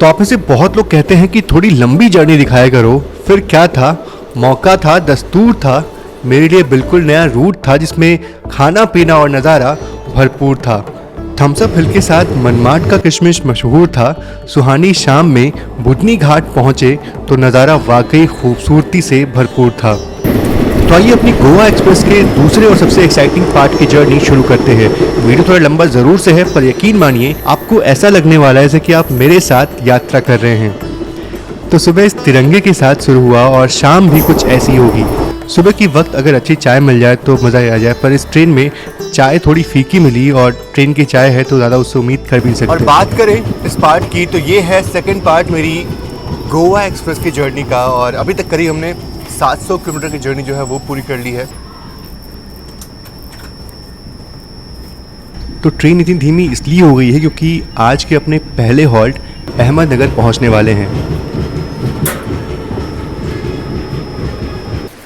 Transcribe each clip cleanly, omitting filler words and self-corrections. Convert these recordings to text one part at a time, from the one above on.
तो आप में से बहुत लोग कहते हैं कि थोड़ी लंबी जर्नी दिखाया करो। फिर क्या था, मौका था, दस्तूर था। मेरे लिए बिल्कुल नया रूट था जिसमें खाना पीना और नज़ारा भरपूर था। थम्स अप हिल के साथ मनमाड का किशमिश मशहूर था। सुहानी शाम में बुधनी घाट पहुँचे तो नज़ारा वाकई खूबसूरती से भरपूर था। तो आइए अपनी गोवा एक्सप्रेस के दूसरे और सबसे एक्साइटिंग पार्ट की जर्नी शुरू करते हैं। वीडियो थोड़ा लंबा ज़रूर से है, पर यकीन मानिए आपको ऐसा लगने वाला है जैसे कि आप मेरे साथ यात्रा कर रहे हैं। तो सुबह इस तिरंगे के साथ शुरू हुआ और शाम भी कुछ ऐसी होगी। सुबह की वक्त अगर अच्छी चाय मिल जाए तो मज़ा ही आ जाए, पर इस ट्रेन में चाय थोड़ी फीकी मिली और ट्रेन की चाय है तो ज़्यादा उससे उम्मीद कर भी नहीं सकते। और बात करें इस पार्ट की तो ये है सेकेंड पार्ट मेरी गोवा एक्सप्रेस की जर्नी का, और अभी तक करीब हमने 700 किलोमीटर की जर्नी जो है वो पूरी कर ली है। तो ट्रेन इतनी धीमी इसलिए हो गई है क्योंकि आज के अपने पहले हॉल्ट अहमदनगर पहुंचने वाले हैं।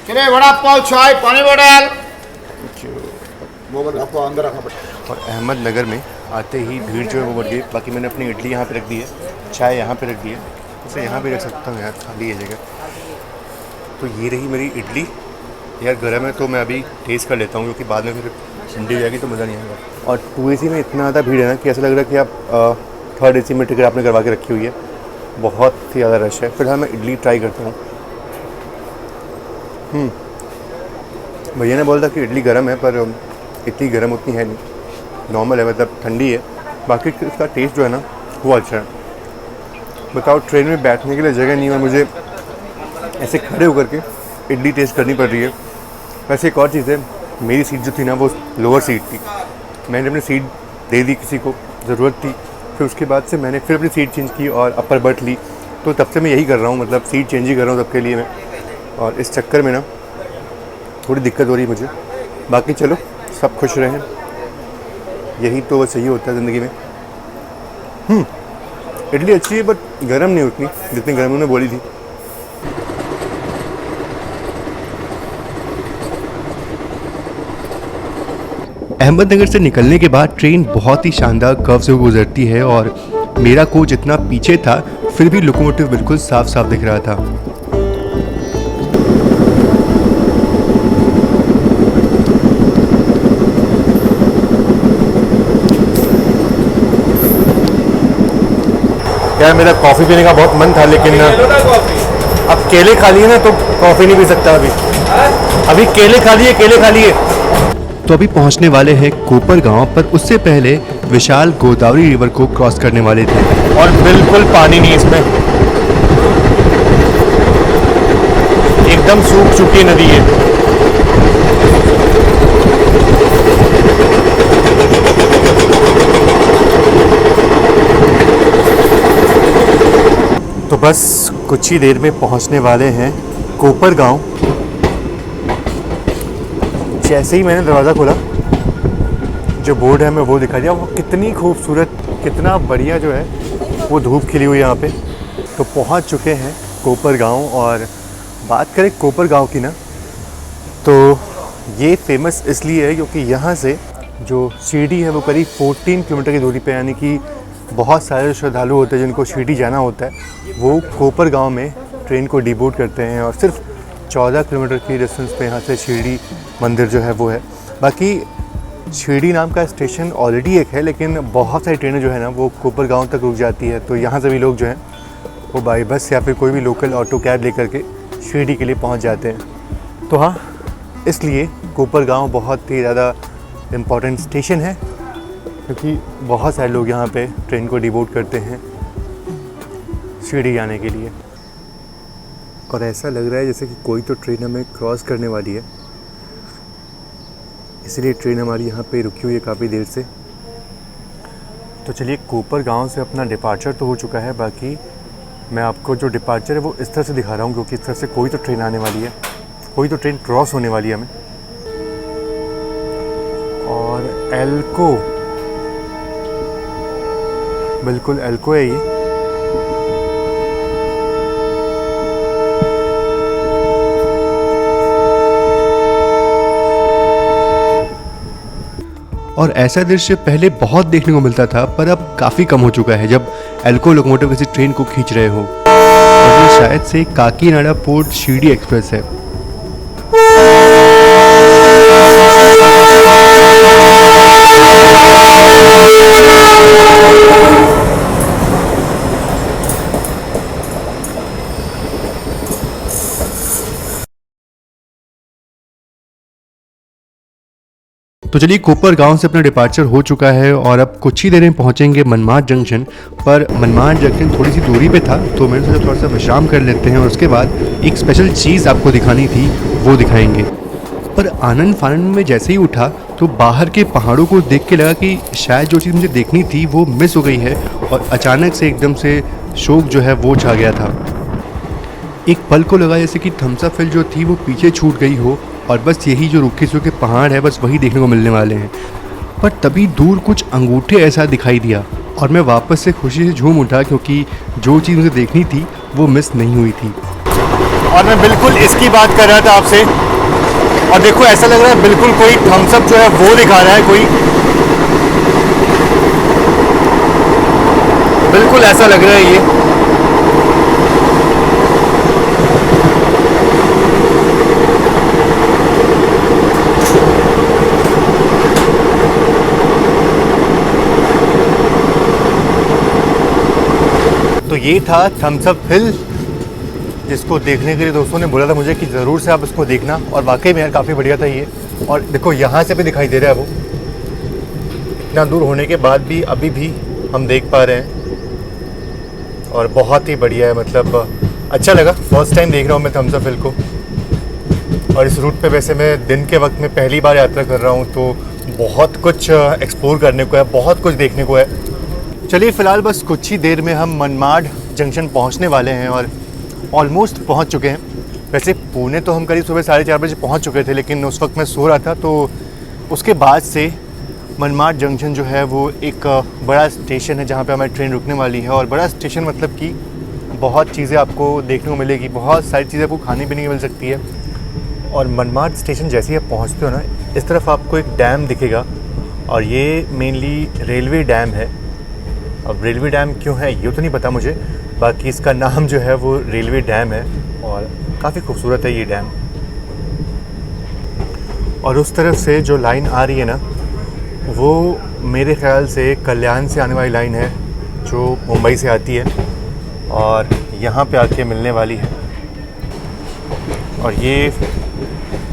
चले वड़ा पाव, चाय, पानी बोतल। और अहमदनगर में आते ही भीड़ जो है वो बढ़ गई। बाकी मैंने अपनी इडली यहाँ पे रख दी है, चाय यहाँ पे रख दी है, उसे यहाँ भी रख सकता हूँ यार, खाली है जगह। तो ये रही मेरी इडली। यार गर्म है तो मैं अभी टेस्ट कर लेता हूँ क्योंकि बाद में फिर ठंडी हो जाएगी तो मज़ा नहीं आएगा। और 2AC में इतना ज़्यादा भीड़ है ना कि ऐसा लग रहा है कि आप 3rd AC में टिकट आपने करवा के रखी हुई है। बहुत ही ज़्यादा रश है। फिलहाल मैं इडली ट्राई करता हूँ। भैया ने बोला था कि इडली गर्म है, पर इतनी गर्म उतनी है नहीं, नॉर्मल है, मतलब ठंडी है। बाकी इसका टेस्ट जो है ना वो अच्छा है। बताओ, ट्रेन में बैठने के लिए जगह नहीं है और मुझे ऐसे खड़े होकर के इडली टेस्ट करनी पड़ रही है। वैसे एक और चीज़ है, मेरी सीट जो थी ना वो लोअर सीट थी। मैंने अपनी सीट दे दी, किसी को ज़रूरत थी, फिर उसके बाद से मैंने फिर अपनी सीट चेंज की और अपर बर्थ ली। तो तब से मैं यही कर रहा हूँ, मतलब सीट चेंज ही कर रहा हूँ सबके लिए मैं। और इस चक्कर में ना थोड़ी दिक्कत हो रही है मुझे। बाकी चलो, सब खुश रहें, यही तो सही होता है ज़िंदगी में। इडली अच्छी है बट गर्म नहीं उतनी जितनी गर्म उन्होंने बोली थी। अहमदनगर से निकलने के बाद ट्रेन बहुत ही शानदार कर्व से गुजरती है और मेरा कोच जितना पीछे था फिर भी लोकोमोटिव बिल्कुल साफ साफ दिख रहा था। यार मेरा कॉफ़ी पीने का बहुत मन था, लेकिन अब केले खा लिए ना तो कॉफ़ी नहीं पी सकता। अभी केले खा लिए। तो अभी पहुंचने वाले हैं कोपर गांव, पर उससे पहले विशाल गोदावरी रिवर को क्रॉस करने वाले थे। और बिल्कुल पानी नहीं इसमें, एकदम सूख चुकी नदी है। तो बस कुछ ही देर में पहुंचने वाले हैं कोपर गांव। जैसे ही मैंने दरवाज़ा खोला, जो बोर्ड है मैं वो दिखा दिया। वो कितनी खूबसूरत, कितना बढ़िया जो है वो धूप खिली हुई यहाँ पे। तो पहुँच चुके हैं कोपर गांव। और बात करें कोपर गांव की ना, तो ये फेमस इसलिए है क्योंकि यहाँ से जो शिरडी है वो करीब 14 किलोमीटर की दूरी पे, यानी कि बहुत सारे श्रद्धालु होते हैं जिनको शिरडी जाना होता है, वो कोपर गांव में ट्रेन को डिबोट करते हैं। और सिर्फ 14 किलोमीटर की डिस्टेंस पे यहाँ से शिरडी मंदिर जो है वो है। बाकी शिरडी नाम का स्टेशन ऑलरेडी एक है, लेकिन बहुत सारी ट्रेनें जो है ना वो कोपर गांव तक रुक जाती है। तो यहाँ से भी लोग जो हैं वो बाई बस या फिर कोई भी लोकल ऑटो कैब लेकर के शिरडी के लिए पहुँच जाते हैं। तो हाँ, इसलिए कोपर गांव बहुत ही ज़्यादा इम्पॉर्टेंट स्टेशन है क्योंकि बहुत सारे लोग यहाँ पे ट्रेन को डिवोट करते हैं शिरडी जाने के लिए। और ऐसा लग रहा है जैसे कि कोई तो ट्रेन हमें क्रॉस करने वाली है, इसलिए ट्रेन हमारी यहाँ पे रुकी हुई है काफ़ी देर से। तो चलिए, कोपर गांव से अपना डिपार्चर तो हो चुका है। बाकी मैं आपको जो डिपार्चर है वो इस तरह से दिखा रहा हूँ क्योंकि इस तरह से कोई तो ट्रेन आने वाली है, कोई तो ट्रेन क्रॉस होने वाली है हमें। और एल्को, बिल्कुल एल्को है ये। और और ऐसा दृश्य पहले बहुत देखने को मिलता था, पर अब काफ़ी कम हो चुका है जब एल्को लोकोमोटिव किसी ट्रेन को खींच रहे हो। और ये शायद से काकीनाडा पोर्ट शिरडी एक्सप्रेस है। तो चलिए, कोपर गांव से अपना डिपार्चर हो चुका है और अब कुछ ही देर में पहुंचेंगे मनमाड जंक्शन। पर मनमाड जंक्शन थोड़ी सी दूरी पे था, तो मैंने सोचा थोड़ा सा विश्राम कर लेते हैं और उसके बाद एक स्पेशल चीज़ आपको दिखानी थी, वो दिखाएंगे। पर आनंद फानंद में जैसे ही उठा तो बाहर के पहाड़ों को देख के लगा कि शायद जो चीज़ मुझे देखनी थी वो मिस हो गई है, और अचानक से एकदम से शोक जो है वो छा गया था। एक पल को लगा जैसे कि थम्स अप हिल जो थी वो पीछे छूट गई हो, और बस यही जो रूखे सूखे पहाड़ है बस वही देखने को मिलने वाले हैं। पर तभी दूर कुछ अंगूठे ऐसा दिखाई दिया और मैं वापस से खुशी से झूम उठा, क्योंकि जो चीज़ मुझे देखनी थी वो मिस नहीं हुई थी। और मैं बिल्कुल इसकी बात कर रहा था आपसे, और देखो ऐसा लग रहा है बिल्कुल कोई थम्स अप जो है वो दिखा रहा है, कोई बिल्कुल ऐसा लग रहा है ये। तो ये था थम्स अप हिल, जिसको देखने के लिए दोस्तों ने बोला था मुझे कि ज़रूर से आप इसको देखना, और वाकई में यार काफ़ी बढ़िया था ये। और देखो यहाँ से भी दिखाई दे रहा है वो, इतना दूर होने के बाद भी अभी भी हम देख पा रहे हैं, और बहुत ही बढ़िया है। मतलब अच्छा लगा, फर्स्ट टाइम देख रहा हूँ मैं थम्स अप हिल को। और इस रूट पे वैसे मैं दिन के वक्त में पहली बार यात्रा कर रहा हूँ, तो बहुत कुछ एक्सप्लोर करने को है, बहुत कुछ देखने को है। चलिए फ़िलहाल बस कुछ ही देर में हम मनमाड जंक्शन पहुंचने वाले हैं और ऑलमोस्ट पहुंच चुके हैं। वैसे पुणे तो हम करीब सुबह 4:30 बजे पहुंच चुके थे, लेकिन उस वक्त मैं सो रहा था, तो उसके बाद से मनमाड जंक्शन जो है वो एक बड़ा स्टेशन है जहां पे हमारी ट्रेन रुकने वाली है। और बड़ा स्टेशन मतलब कि बहुत चीज़ें आपको देखने को मिलेगी, बहुत सारी चीज़ें आपको खाने पीने की मिल सकती है। और मनमाड स्टेशन जैसे ही आप पहुँचते हो ना, इस तरफ आपको एक डैम दिखेगा, और ये मेनली रेलवे डैम है। अब रेलवे डैम क्यों है ये तो नहीं पता मुझे, बाकी इसका नाम जो है वो रेलवे डैम है, और काफ़ी खूबसूरत है ये डैम। और उस तरफ से जो लाइन आ रही है ना, वो मेरे ख्याल से कल्याण से आने वाली लाइन है, जो मुंबई से आती है और यहाँ पे आके मिलने वाली है। और ये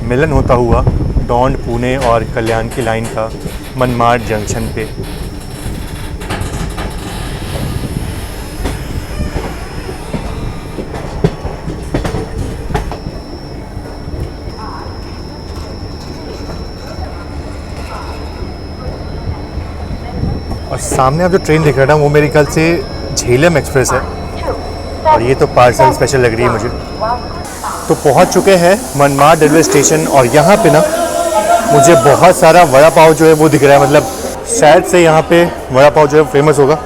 मिलन होता हुआ दौंड, पुणे और कल्याण की लाइन का मनमाड जंक्शन पे। और सामने आप जो ट्रेन देख रहे हैं ना, वो मेरे ख्याल से झेलम एक्सप्रेस है, और ये तो पार्सल स्पेशल लग रही है मुझे। तो पहुंच चुके हैं मनमाड रेलवे स्टेशन, और यहाँ पे ना मुझे बहुत सारा वड़ा पाव जो है वो दिख रहा है। मतलब शायद से यहाँ पे वड़ा पाव जो है फेमस होगा।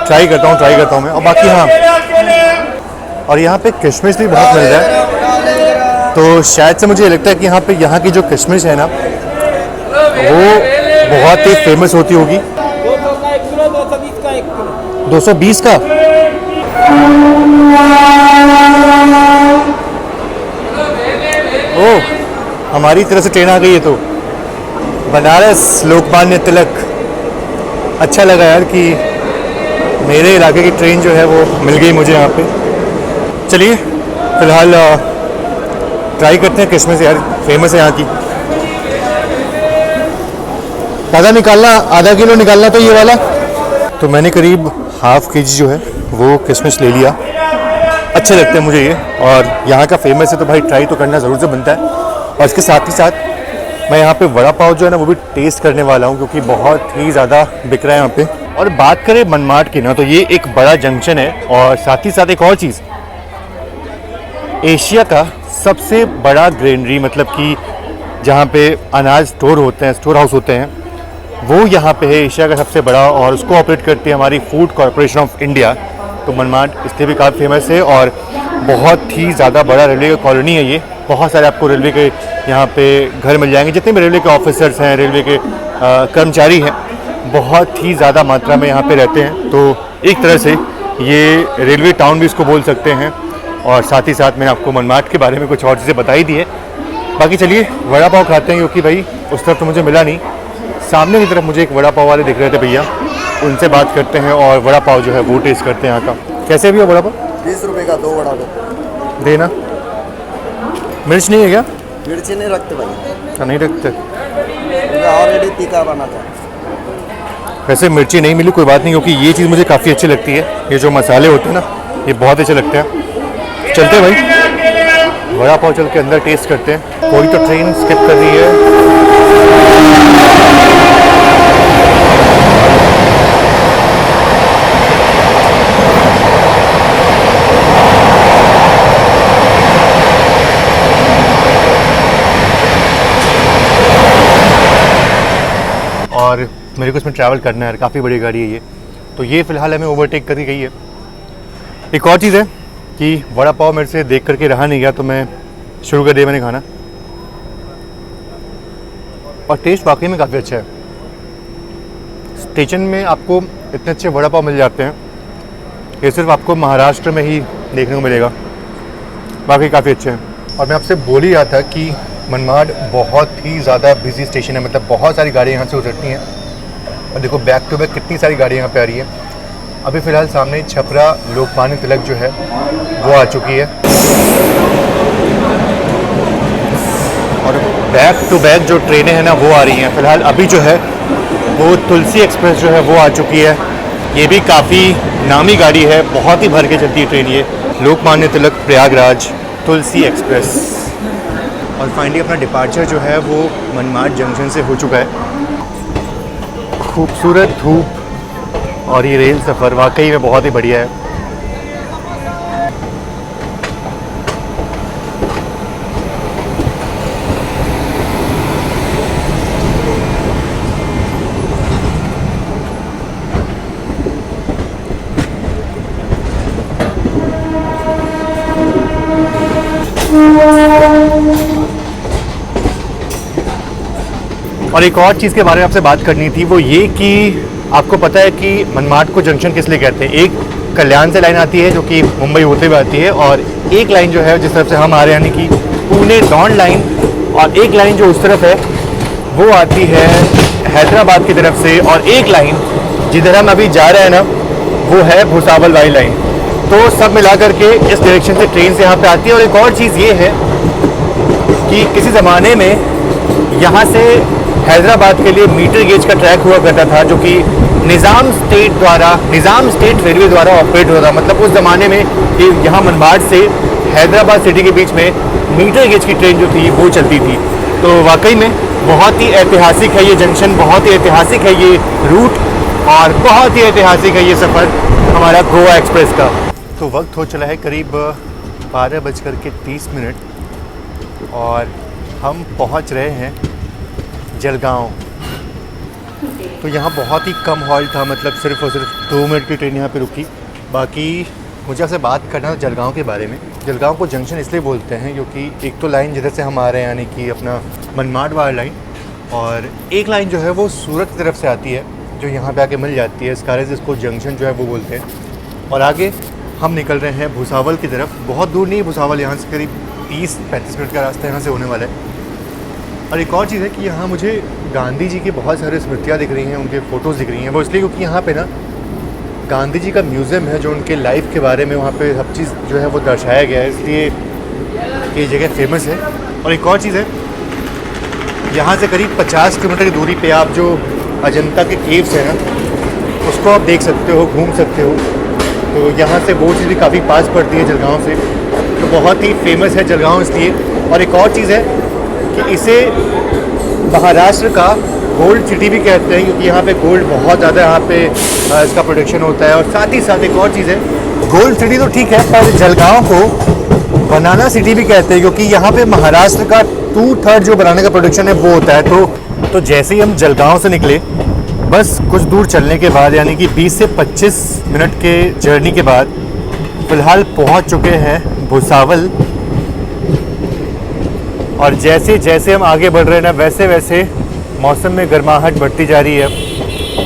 ट्राई करता हूँ मैं। और बाकी हाँ, और यहाँ पे किशमिश भी बहुत मिल रहा है, तो शायद से मुझे लगता है कि यहाँ पे यहाँ की जो किशमिश है ना, वो बहुत ही फेमस होती होगी। 220 का ओह, हमारी तरफ से ट्रेन आ गई है। तो बनारस लोकमान्य तिलक, अच्छा लगा यार कि मेरे इलाके की ट्रेन जो है वो मिल गई मुझे यहाँ पे। चलिए फ़िलहाल ट्राई करते हैं किशमिश, यार फेमस है यहाँ की। ज़्यादा निकालना, आधा किलो निकालना तो ये वाला। तो मैंने करीब ½ kg जो है वो किशमिश ले लिया। अच्छे लगते हैं मुझे ये, और यहाँ का फेमस है तो भाई ट्राई तो करना ज़रूर से बनता है। और इसके साथ ही साथ मैं यहाँ पे वड़ा पाव जो है ना वो भी टेस्ट करने वाला हूँ, क्योंकि बहुत ही ज़्यादा बिक रहा है यहाँ पे। और बात करें मनमाड की ना, तो ये एक बड़ा जंक्शन है, और साथ ही साथ एक और चीज़, एशिया का सबसे बड़ा ग्रेनरी, मतलब कि जहाँ पे अनाज स्टोर होते हैं, स्टोर हाउस होते हैं, वो यहाँ पे है एशिया का सबसे बड़ा, और उसको ऑपरेट करती है हमारी फूड कॉरपोरेशन ऑफ इंडिया। तो मनमाड इसलिए भी काफ़ी फेमस है, और बहुत ही ज़्यादा बड़ा रेलवे का कॉलोनी है ये। बहुत सारे आपको रेलवे के यहाँ पे घर मिल जाएंगे। जितने भी रेलवे के ऑफिसर्स हैं, रेलवे के कर्मचारी हैं, बहुत ही ज़्यादा मात्रा में यहाँ पे रहते हैं। तो एक तरह से ये रेलवे टाउन भी इसको बोल सकते हैं। और साथ ही साथ मैंने आपको मनमाड के बारे में कुछ और चीज़ें बताई दी है। बाकी चलिए वड़ा पाव खाते हैं, क्योंकि भाई उस तरफ तो मुझे मिला नहीं। सामने की तरफ मुझे एक वड़ा पाव वाले दिख रहे थे भैया, उनसे बात करते हैं और वड़ा पाव जो है वो टेस्ट करते हैं यहाँ का। कैसे भैया वड़ा पाव? 20 रुपए का 2 वड़ा पाव। देना। मिर्च नहीं है क्या? मिर्ची नहीं रखते भाई, अच्छा नहीं रखते। ऑलरेडी तीखा बना था। वैसे मिर्ची नहीं मिली कोई बात नहीं, क्योंकि ये चीज़ मुझे काफ़ी अच्छी लगती है। ये जो मसाले होते हैं ना, ये बहुत अच्छे लगते हैं। चलते हैं भाई वड़ा पाव, चल के अंदर टेस्ट करते हैं। कोई तो ट्रेन स्किप कर रही है। और मेरे को इसमें ट्रैवल करना है, काफ़ी बड़ी गाड़ी है ये। तो ये फ़िलहाल हमें ओवरटेक करी गई है। एक और चीज़ है कि वड़ा पाव मेरे से देख करके रहा नहीं गया, तो मैं शुरू कर दिया मैंने खाना। और टेस्ट वाकई में काफ़ी अच्छा है। स्टेशन में आपको इतने अच्छे वड़ा पाव मिल जाते हैं, ये सिर्फ आपको महाराष्ट्र में ही देखने को मिलेगा। बाकी काफ़ी अच्छे हैं। और मैं आपसे बोल ही रहा था कि मनमाड बहुत ही ज़्यादा बिजी स्टेशन है, मतलब बहुत सारी गाड़ियाँ यहाँ से उतरती हैं। और देखो बैक टू बैक कितनी सारी गाड़ियाँ यहाँ पे आ रही हैं। अभी फ़िलहाल सामने छपरा लोकमान्य तिलक जो है वो आ चुकी है। और बैक टू बैक जो ट्रेनें हैं ना वो आ रही हैं। फ़िलहाल अभी जो है वो तुलसी एक्सप्रेस जो है वो आ चुकी है। ये भी काफ़ी नामी गाड़ी है, बहुत ही भर के चलती है ट्रेन ये। लोकमान्य तिलक प्रयागराज तुलसी एक्सप्रेस। और फाइनली अपना डिपार्चर जो है वो मनमाड जंक्शन से हो चुका है। खूबसूरत धूप और ये रेल सफ़र वाकई में बहुत ही बढ़िया है। और एक और चीज़ के बारे में आपसे बात करनी थी, वो ये कि आपको पता है कि मनमाड को जंक्शन किस लिए कहते हैं। एक कल्याण से लाइन आती है जो कि मुंबई होते हुए आती है, और एक लाइन जो है जिस तरफ से हम आ रहे हैं, यानी कि पुणे दौंड लाइन, और एक लाइन जो उस तरफ है वो आती है हैदराबाद की तरफ से, और एक लाइन जिधर हम अभी जा रहे हैं ना वो है भुसावल वाली लाइन। तो सब मिला करके इस डायरेक्शन से ट्रेन से यहाँ पे आती है। और एक और चीज़ ये है कि किसी ज़माने में यहाँ से हैदराबाद के लिए मीटर गेज का ट्रैक हुआ करता था, जो कि निज़ाम स्टेट रेलवे द्वारा ऑपरेट होता था। मतलब उस ज़माने में यहाँ मनमाड से हैदराबाद सिटी के बीच में मीटर गेज की ट्रेन जो थी वो चलती थी। तो वाकई में बहुत ही ऐतिहासिक है ये जंक्शन, बहुत ही ऐतिहासिक है ये रूट, और बहुत ही ऐतिहासिक है ये सफ़र हमारा गोवा एक्सप्रेस का। तो वक्त हो चला है करीब 12:30 और हम पहुंच रहे हैं जलगांव। तो यहाँ बहुत ही कम हॉल्ट था, मतलब सिर्फ और सिर्फ 2 मिनट की ट्रेन यहाँ पे रुकी। बाकी मुझे आपसे बात करना था जलगांव के बारे में। जलगांव को जंक्शन इसलिए बोलते हैं क्योंकि एक तो लाइन जिधर से हम आ रहे हैं, यानी कि अपना मनमाड वाला लाइन, और एक लाइन जो है वो सूरत की तरफ से आती है जो यहाँ पे आके मिल जाती है। इस कारण से इसको जंक्शन जो है वो बोलते हैं। और आगे हम निकल रहे हैं भुसावल की तरफ। बहुत दूर नहीं है भुसावल, यहाँ से करीब 30-35 मिनट का रास्ता यहाँ से होने वाला है। और एक और चीज़ है कि यहाँ मुझे गांधी जी की बहुत सारी स्मृतियाँ दिख रही हैं, उनके फ़ोटोज़ दिख रही हैं। वो इसलिए क्योंकि यहाँ पे ना गांधी जी का म्यूज़ियम है, जो उनके लाइफ के बारे में वहाँ पे सब चीज़ जो है वो दर्शाया गया है, इसलिए ये जगह फेमस है। और एक और चीज़ है, यहाँ से करीब 50 किलोमीटर की दूरी पे आप जो अजंता के केव्स हैं ना, उसको आप देख सकते हो, घूम सकते हो। तो यहाँ से वो चीज़ भी काफ़ी पास पड़ती है जलगांव से, तो बहुत ही फेमस है जलगांव इसलिए। और एक और चीज़ है कि इसे महाराष्ट्र का गोल्ड सिटी भी कहते हैं, क्योंकि यहाँ पे गोल्ड बहुत ज़्यादा यहाँ पे इसका प्रोडक्शन होता है। और साथ ही साथ एक और चीज़ है, गोल्ड सिटी तो ठीक है, पर जलगांव को बनाना सिटी भी कहते हैं, क्योंकि यहाँ पे महाराष्ट्र का 2/3 जो बनाने का प्रोडक्शन है वो होता है। तो जैसे ही हम जलगांव से निकले, बस कुछ दूर चलने के बाद, यानी कि 20 से 25 मिनट के जर्नी के बाद फ़िलहाल पहुँच चुके हैं भुसावल। और जैसे जैसे हम आगे बढ़ रहे हैं ना वैसे वैसे मौसम में गर्माहट बढ़ती जा रही है।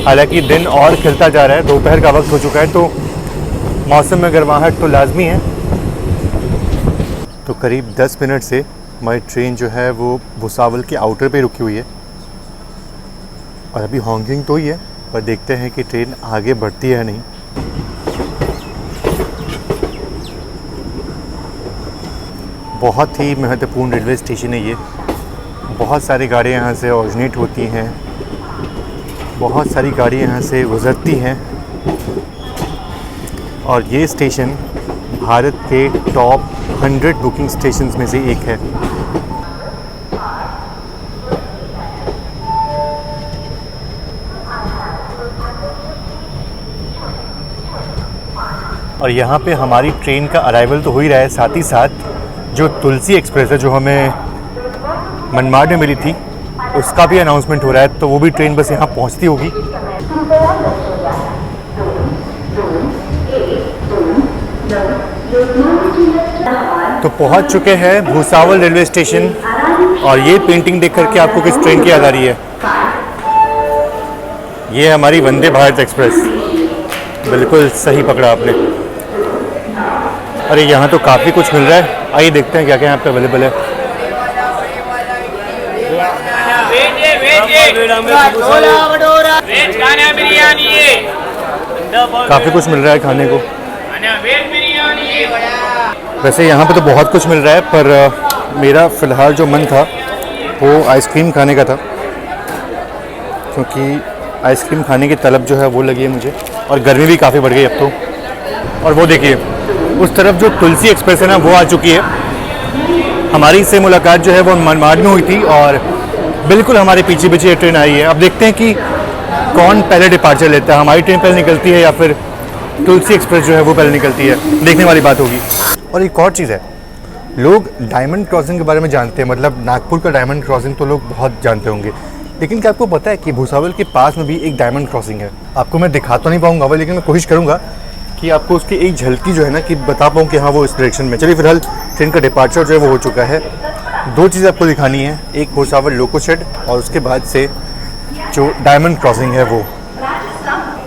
हालांकि दिन और खिलता जा रहा है, दोपहर का वक्त हो चुका है, तो मौसम में गर्माहट तो लाजमी है। तो करीब 10 मिनट से हमारी ट्रेन जो है वो भुसावल के आउटर पे रुकी हुई है और अभी हॉन्किंग तो ही है, पर देखते हैं कि ट्रेन आगे बढ़ती है या नहीं। बहुत ही महत्वपूर्ण रेलवे स्टेशन है ये। बहुत सारी गाड़ियाँ यहाँ से ऑरिजिनेट होती हैं, बहुत सारी गाड़ियाँ यहाँ से गुजरती हैं और ये स्टेशन भारत के टॉप 100 बुकिंग स्टेशंस में से एक है। और यहाँ पे हमारी ट्रेन का अराइवल तो हो ही रहा है, साथ ही साथ जो तुलसी एक्सप्रेस है जो हमें मनमाड में मिली थी उसका भी अनाउंसमेंट हो रहा है, तो वो भी ट्रेन बस यहाँ पहुँचती होगी। तो पहुँच चुके हैं भुसावल रेलवे स्टेशन और ये पेंटिंग देख करके आपको किस ट्रेन की याद आ रही है? ये है हमारी वंदे भारत एक्सप्रेस। बिल्कुल सही पकड़ा आपने। अरे यहाँ तो काफ़ी कुछ मिल रहा है, आइए देखते हैं क्या क्या यहाँ पे अवेलेबल है। काफ़ी कुछ मिल रहा है खाने को। वैसे यहाँ पे तो बहुत कुछ मिल रहा है, पर मेरा फ़िलहाल जो मन था वो आइसक्रीम खाने का था, क्योंकि आइसक्रीम खाने की तलब जो है वो लगी है मुझे और गर्मी भी काफ़ी बढ़ गई अब तो। और वो देखिए उस तरफ जो तुलसी एक्सप्रेस है ना वो आ चुकी है। हमारी इससे मुलाकात जो है वो मनमाड में हुई थी और बिल्कुल हमारे पीछे पीछे ये ट्रेन आई है। अब देखते हैं कि कौन पहले डिपार्चर लेता है, हमारी ट्रेन पहले निकलती है या फिर तुलसी एक्सप्रेस जो है वो पहले निकलती है, देखने वाली बात होगी। और एक और चीज़ है, लोग डायमंड क्रॉसिंग के बारे में जानते हैं, मतलब नागपुर का डायमंड क्रॉसिंग तो लोग बहुत जानते होंगे, लेकिन क्या आपको पता है कि भुसावल के पास में भी एक डायमंड क्रॉसिंग है? आपको मैं दिखा तो नहीं पाऊंगा, लेकिन मैं कोशिश करूंगा कि आपको उसकी एक झलकी जो है ना कि बता पाऊँ कि हाँ वो इस डायरेक्शन में। चलिए फिलहाल ट्रेन का डिपार्चर जो है वो हो चुका है। दो चीज़ें आपको दिखानी है, एक भुसावल लोको शेड और उसके बाद से जो डायमंड क्रॉसिंग है वो।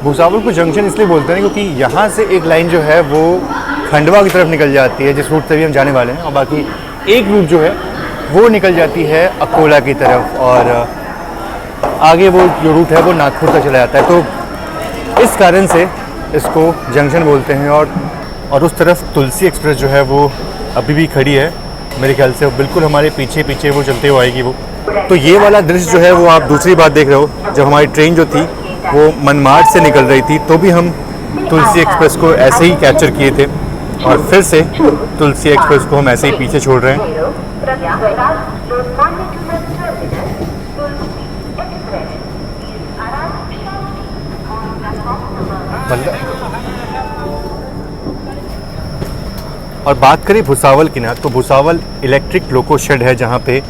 भुसावल को जंक्शन इसलिए बोलते हैं क्योंकि यहाँ से एक लाइन जो है वो खंडवा की तरफ निकल जाती है, जिस रूट से भी हम जाने वाले हैं, और बाकी एक रूट जो है वो निकल जाती है अकोला की तरफ और आगे वो जो रूट है वो नागपुर तक चला जाता है। तो इस कारण से इसको जंक्शन बोलते हैं। और उस तरफ तुलसी एक्सप्रेस जो है वो अभी भी खड़ी है, मेरे ख्याल से बिल्कुल हमारे पीछे पीछे वो चलते हुए आएगी वो। तो ये वाला दृश्य जो है वो आप दूसरी बात देख रहे हो, जब हमारी ट्रेन जो थी वो मनमाड से निकल रही थी तो भी हम तुलसी एक्सप्रेस को ऐसे ही कैप्चर किए थे और फिर से तुलसी एक्सप्रेस को हम ऐसे ही पीछे छोड़ रहे हैं। और बात करें भुसावल की ना, तो भुसावल इलेक्ट्रिक लोको शेड है जहाँ पे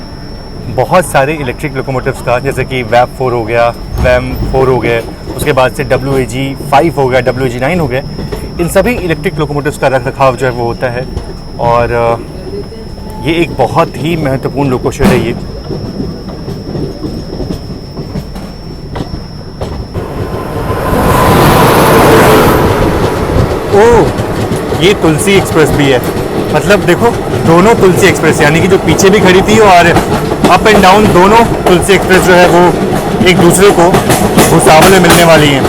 बहुत सारे इलेक्ट्रिक लोकोमोटिव्स का, जैसे कि वैप 4 हो गया, वैम 4 हो गए, उसके बाद से WAG 5 हो गया, WAG 9 हो गए, इन सभी इलेक्ट्रिक लोकोमोटिव्स का रख रखाव जो है वो होता है। और ये एक बहुत ही महत्वपूर्ण लोको शेड है ये। ओह, ये तुलसी एक्सप्रेस भी है, मतलब देखो दोनों तुलसी एक्सप्रेस, यानी कि जो पीछे भी खड़ी थी और अप एंड डाउन दोनों तुलसी एक्सप्रेस जो है वो एक दूसरे को भुसावल में मिलने वाली हैं।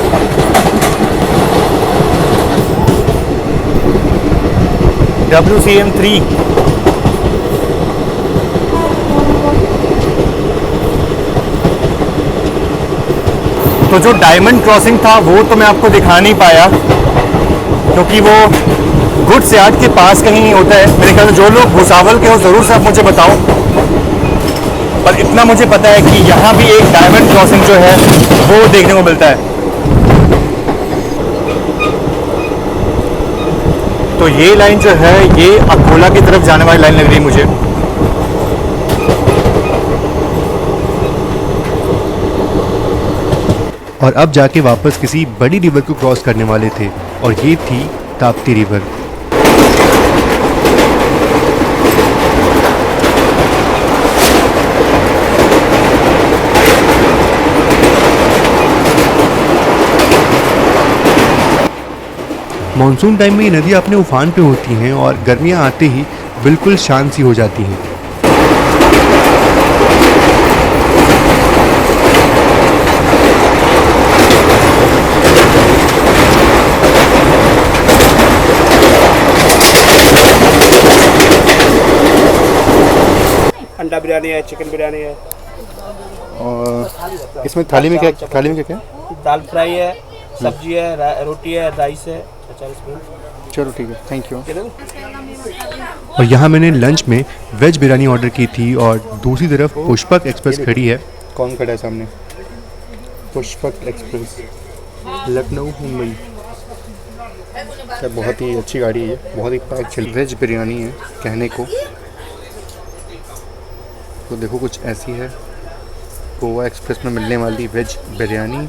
WCM 3 तो जो डायमंड क्रॉसिंग था वो तो मैं आपको दिखा नहीं पाया क्योंकि वो गुड्स यार्ड के पास कहीं होता है। मेरे ख्याल से जो लोग भुसावल के हो ज़रूर से आप मुझे बताओ, पर इतना मुझे पता है कि यहाँ भी एक डायमंड क्रॉसिंग जो है वो देखने को मिलता है। तो ये लाइन जो है ये अकोला की तरफ जाने वाली लाइन लग रही है मुझे। और अब जाके वापस किसी बड़ी रिवर को क्रॉस करने वाले थे और ये थी ताप्ती रिवर। मानसून टाइम में ये नदियाँ अपने उफान पे होती हैं और गर्मियाँ आते ही बिल्कुल शांत सी हो जाती हैं। अंडा बिरयानी है, चिकन बिरयानी है, और इसमें थाली में क्या क्या है? दाल फ्राई है, सब्जी है, रोटी है, राइस है, 50 मिनट। चलो ठीक है, थैंक यू। और यहाँ मैंने लंच में वेज बिरयानी ऑर्डर की थी और दूसरी तरफ पुष्पक एक्सप्रेस खड़ी है। कौन खड़ा है सामने? पुष्पक एक्सप्रेस, लखनऊ मुंबई। बहुत ही अच्छी गाड़ी है, बहुत ही पैक चल। वेज बिरयानी है कहने को, तो देखो कुछ ऐसी है गोवा एक्सप्रेस में मिलने वाली वेज बिरयानी।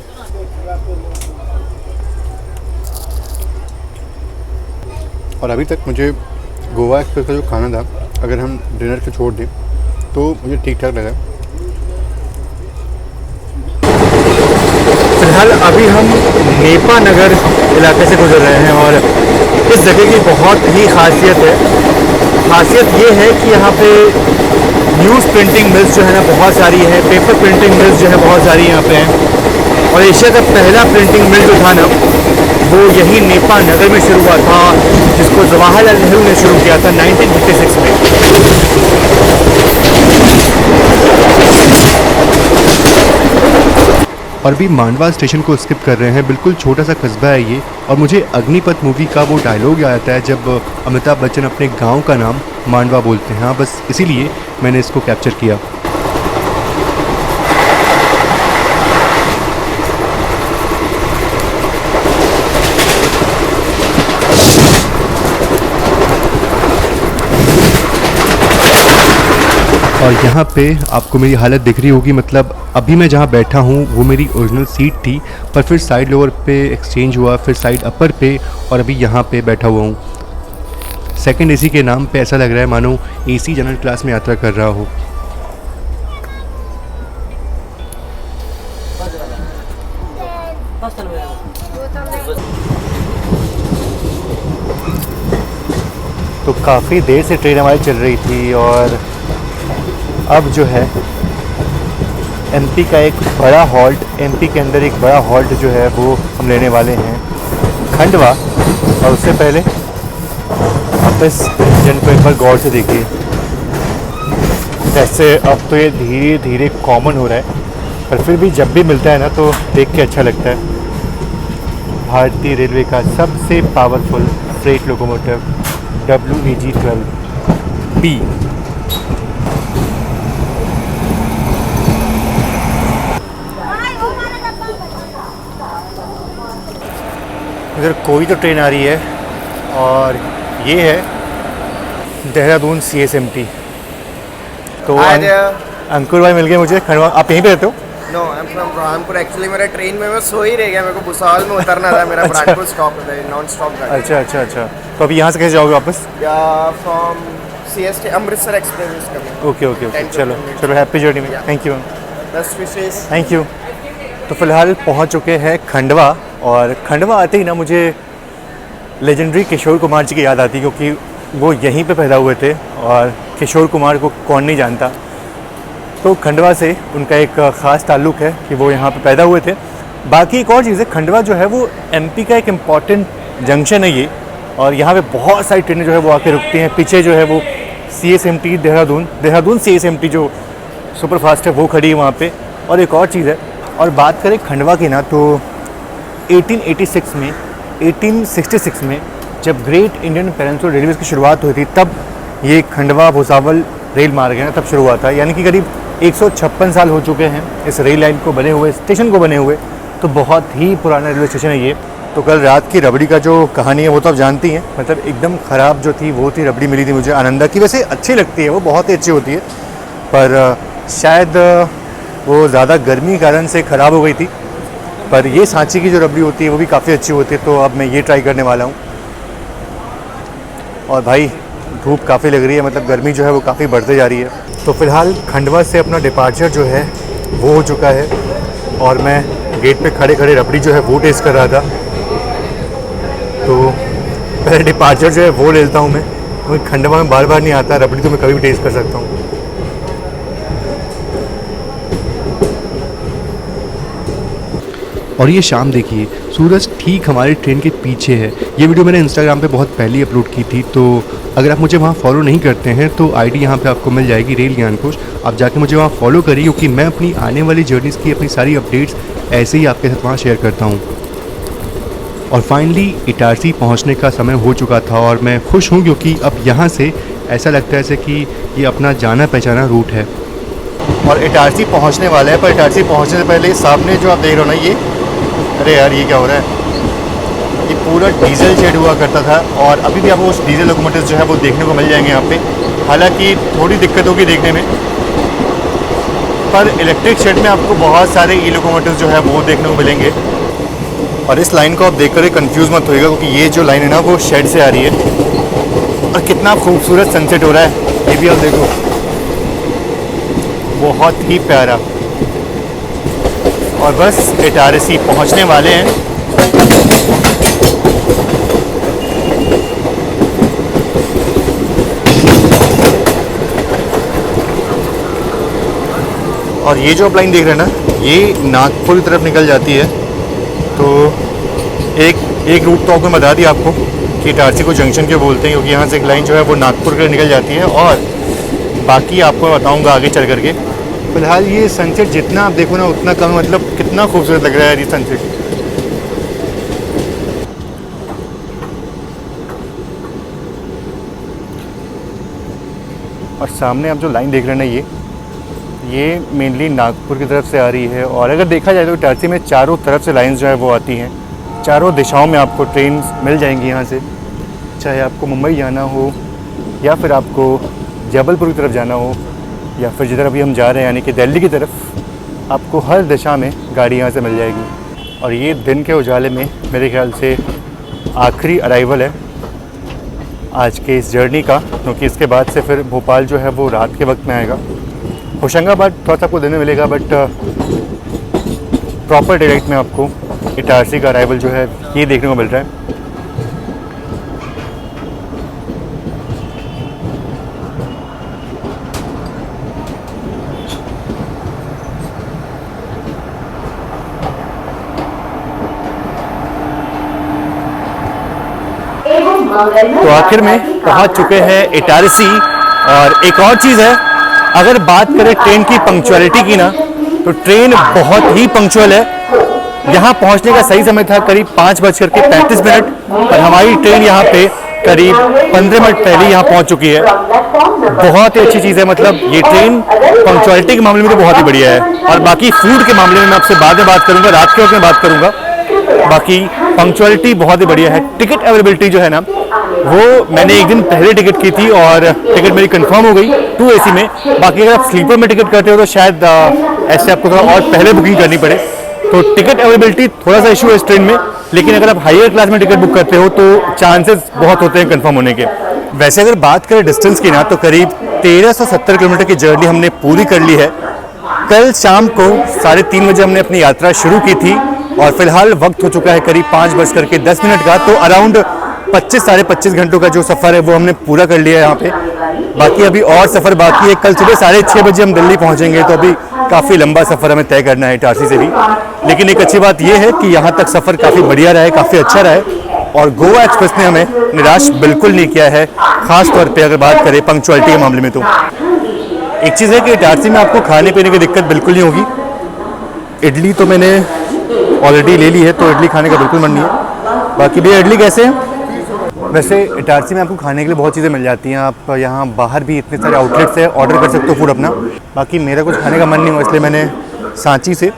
और अभी तक मुझे गोवा एक्सप्रेस का जो खाना था, अगर हम डिनर के छोड़ दें तो मुझे ठीक ठाक लगा। फिलहाल अभी हम नेपा नगर इलाके से गुजर रहे हैं और इस जगह की बहुत ही खासियत है। खासियत ये है कि यहाँ पे न्यूज़ प्रिंटिंग मिल्स जो है ना बहुत सारी है, पेपर प्रिंटिंग मिल्स जो है बहुत सारी यहाँ पे हैं। और एशिया का पहला प्रिंटिंग मिल जो था ना वो यही नेपा नगर में शुरू हुआ था, जिसको जवाहरलाल नेहरू ने शुरू किया था 1956 में। और भी मांडवा स्टेशन को स्किप कर रहे हैं, बिल्कुल छोटा सा कस्बा है ये। और मुझे अग्निपथ मूवी का वो डायलॉग याद आता है जब अमिताभ बच्चन अपने गांव का नाम मांडवा बोलते हैं। हाँ, बस इसीलिए मैंने इसको कैप्चर किया। और यहाँ पे आपको मेरी हालत दिख रही होगी, मतलब अभी मैं जहाँ बैठा हूँ वो मेरी ओरिजिनल सीट थी, पर फिर साइड लोअर पे एक्सचेंज हुआ, फिर साइड अपर पे, और अभी यहाँ पे बैठा हुआ हूँ। सेकंड एसी के नाम पे ऐसा लग रहा है मानो एसी जनरल क्लास में यात्रा कर रहा हो। तो काफ़ी देर से ट्रेन हमारी चल रही थी और अब जो है एमपी का एक बड़ा हॉल्ट, एमपी के अंदर एक बड़ा हॉल्ट जो है वो हम लेने वाले हैं, खंडवा। और उससे पहले आप इस इंजन को एक बार गौर से देखिए। वैसे अब तो ये धीरे धीरे कॉमन हो रहा है, पर फिर भी जब भी मिलता है ना तो देख के अच्छा लगता है। भारतीय रेलवे का सबसे पावरफुल फ्रेट लोकोमोटिव WEG-12B। इधर कोई तो ट्रेन आ रही है और ये है देहरादून CSMT। तो अंकुर भाई मिल गए मुझे खंडवा। आप यहीं पे रहते हो? No, I am from Brahmapur. Actually मेरे ट्रेन में मैं सो ही रह गया, मेरे को भुसावल में उतरना था। मेरा ब्रह्मपुर स्टॉप है, नॉन स्टॉप गाड़ी। अच्छा। तो अभी यहाँ से कैसे जाओगे वापस? या from CST Amritsar express coming. Okay. चलो हैप्पी जर्नी में। Thank you. Best wishes. Thank you. तो फिलहाल पहुँच चुके हैं खंडवा, और खंडवा आते ही ना मुझे लेजेंडरी किशोर कुमार जी की याद आती, क्योंकि वो यहीं पे पैदा हुए थे और किशोर कुमार को कौन नहीं जानता। तो खंडवा से उनका एक ख़ास ताल्लुक़ है कि वो यहाँ पे पैदा हुए थे। बाकी एक और चीज़ है, खंडवा जो है वो एमपी का एक इम्पॉर्टेंट जंक्शन है ये, और यहाँ पे बहुत सारी ट्रेनें जो है वो आके रुकती हैं। पीछे जो है वो CSMT देहरादून CSMT जो सुपर फास्ट है वो खड़ी है वहाँ पे। और एक और चीज़ है, और बात करें खंडवा की ना, तो 1866 में जब ग्रेट इंडियन पेनिनसुला रेलवे की शुरुआत हुई थी, तब ये खंडवा भुसावल रेल मार्ग है ना तब शुरू हुआ था। यानी कि करीब 156 साल हो चुके हैं इस रेल लाइन को बने हुए, स्टेशन को बने हुए। तो बहुत ही पुराना रेलवे स्टेशन है ये। तो कल रात की रबड़ी का जो कहानी है वो तो आप जानती हैं, मतलब एकदम ख़राब जो थी वो थी रबड़ी मिली थी मुझे आनंदा की। वैसे अच्छी लगती है वो, बहुत ही अच्छी होती है, पर शायद वो ज़्यादा गर्मी के कारण से ख़राब हो गई थी। पर ये सांची की जो रबड़ी होती है वो भी काफ़ी अच्छी होती है, तो अब मैं ये ट्राई करने वाला हूँ। और भाई धूप काफ़ी लग रही है, मतलब गर्मी जो है वो काफ़ी बढ़ते जा रही है। तो फ़िलहाल खंडवा से अपना डिपार्चर जो है वो हो चुका है, और मैं गेट पे खड़े खड़े रबड़ी जो है वो टेस्ट कर रहा था। तो पहले डिपार्चर जो है वो ले लेता हूँ मैं, क्योंकि खंडवा में बार बार नहीं आता, रबड़ी तो मैं कभी भी टेस्ट कर सकता हूँ। और ये शाम देखिए, सूरज ठीक हमारी ट्रेन के पीछे है। ये वीडियो मैंने इंस्टाग्राम पे बहुत पहले अपलोड की थी, तो अगर आप मुझे वहाँ फॉलो नहीं करते हैं तो आईडी यहाँ पे आपको मिल जाएगी, रेल ज्ञानकोश। आप जाके मुझे वहाँ फॉलो करिए, क्योंकि मैं अपनी आने वाली जर्नीज़ की अपनी सारी अपडेट्स ऐसे ही आपके साथ वहाँ शेयर करता हूँ। और फाइनली इटारसी पहुँचने का समय हो चुका था और मैं खुश हूँ, क्योंकि अब यहाँ से ऐसा लगता है जैसे कि ये अपना जाना पहचाना रूट है। और इटारसी पहुंचने वाला है, पर इटारसी पहुंचने से पहले सामने जो आप देख रहे हो ना, ये अरे यार ये क्या हो रहा है, ये पूरा डीजल शेड हुआ करता था और अभी भी आपको उस डीजल लोकोमोटिव जो है वो देखने को मिल जाएंगे यहाँ पे। हालांकि थोड़ी दिक्कत होगी देखने में, पर इलेक्ट्रिक शेड में आपको बहुत सारे ई लोकोमोटिव जो है वो देखने को मिलेंगे। और इस लाइन को आप देख कर कंफ्यूज मत होइएगा, क्योंकि ये जो लाइन है ना वो शेड से आ रही है। और कितना खूबसूरत सनसेट हो रहा है, ये भी आप देखो, बहुत ही प्यारा। और बस इटारसी पहुंचने वाले हैं। और ये जो आप लाइन देख रहे हैं ना, ये नागपुर की तरफ निकल जाती है। तो एक रूट तो आपको बता दिया आपको कि इटारसी को जंक्शन क्यों बोलते हैं, क्योंकि यहाँ से एक लाइन जो है वो नागपुर के निकल जाती है। और बाकी आपको बताऊँगा आगे चल करके। फिलहाल ये सनसेट जितना आप देखो ना उतना कम, मतलब कितना खूबसूरत लग रहा है ये सनसेट। और सामने आप जो लाइन देख रहे हैं ना, ये मेनली नागपुर की तरफ से आ रही है। और अगर देखा जाए तो इटारसी में चारों तरफ से लाइंस जो है वो आती हैं, चारों दिशाओं में आपको ट्रेन मिल जाएंगी यहाँ से। चाहे आपको मुंबई जाना हो या फिर आपको जबलपुर की तरफ जाना हो या फिर जिधर अभी हम जा रहे हैं यानी कि दिल्ली की तरफ, आपको हर दिशा में गाड़ी यहाँ से मिल जाएगी। और ये दिन के उजाले में मेरे ख्याल से आखिरी अराइवल है आज के इस जर्नी का, क्योंकि इसके बाद से फिर भोपाल जो है वो रात के वक्त में आएगा। होशंगाबाद थोड़ा सा आपको दिन में मिलेगा, बट प्रॉपर डायरेक्ट में आपको इटारसी का अराइवल जो है ये देखने को मिल रहा है। तो आखिर में पहुंच चुके हैं इटारसी। और एक और चीज़ है, अगर बात करें ट्रेन की पंक्चुअलिटी की ना, तो ट्रेन बहुत ही पंक्चुअल है। यहाँ पहुंचने का सही समय था करीब 5:35 और हमारी ट्रेन यहाँ पे करीब 15 मिनट पहले यहाँ पहुंच चुकी है। बहुत ही अच्छी चीज़ है, मतलब ये ट्रेन पंक्चुअलिटी के मामले में तो बहुत ही बढ़िया है। और बाकी फूड के मामले में मैं आपसे बाद में बात करूँगा, रात के वक्त में बात करूँगा। बाकी पंक्चुअलिटी बहुत ही बढ़िया है। टिकट अवेलेबिलिटी जो है ना, वो मैंने एक दिन पहले टिकट की थी और टिकट मेरी कंफर्म हो गई 2 AC में। बाकी अगर आप स्लीपर में टिकट करते हो तो शायद ऐसे आपको थोड़ा और पहले बुकिंग करनी पड़े। तो टिकट अवेलेबिलिटी थोड़ा सा इशू है इस ट्रेन में, लेकिन अगर आप हाईयर क्लास में टिकट बुक करते हो तो चांसेस बहुत होते हैं कंफर्म होने के। वैसे अगर बात करें डिस्टेंस की ना, तो करीब 1370 किलोमीटर की जर्नी हमने पूरी कर ली है। कल शाम को 3:30 बजे हमने अपनी यात्रा शुरू की थी और फिलहाल वक्त हो चुका है करीब 5:10 का। तो अराउंड 25 25 घंटों का जो सफ़र है वो हमने पूरा कर लिया है यहाँ पे। बाकी अभी और सफ़र बाकी है। कल सुबह 6:30 बजे हम दिल्ली पहुँचेंगे, तो अभी काफ़ी लंबा सफ़र हमें तय करना है इटारसी से भी। लेकिन एक अच्छी बात यह है कि यहाँ तक सफ़र काफ़ी बढ़िया रहा है, काफ़ी अच्छा रहा है। और गोवा एक्सप्रेस ने हमें निराश बिल्कुल नहीं किया है, ख़ास तौर पर अगर बात करें पंक्चुअलिटी के मामले में। तो एक चीज़ है कि इटारसी में आपको खाने पीने की दिक्कत बिल्कुल नहीं होगी। इडली तो मैंने ऑलरेडी ले ली है, तो इडली खाने का बिल्कुल मन नहीं है। बाकी भैया इडली कैसे है? वैसे इटारसी में आपको खाने के लिए बहुत चीज़ें मिल जाती हैं। आप यहाँ बाहर भी इतने सारे आउटलेट्स हैं, ऑर्डर कर सकते हो फूड अपना। बाकी मेरा कुछ खाने का मन नहीं हुआ, इसलिए मैंने सांची से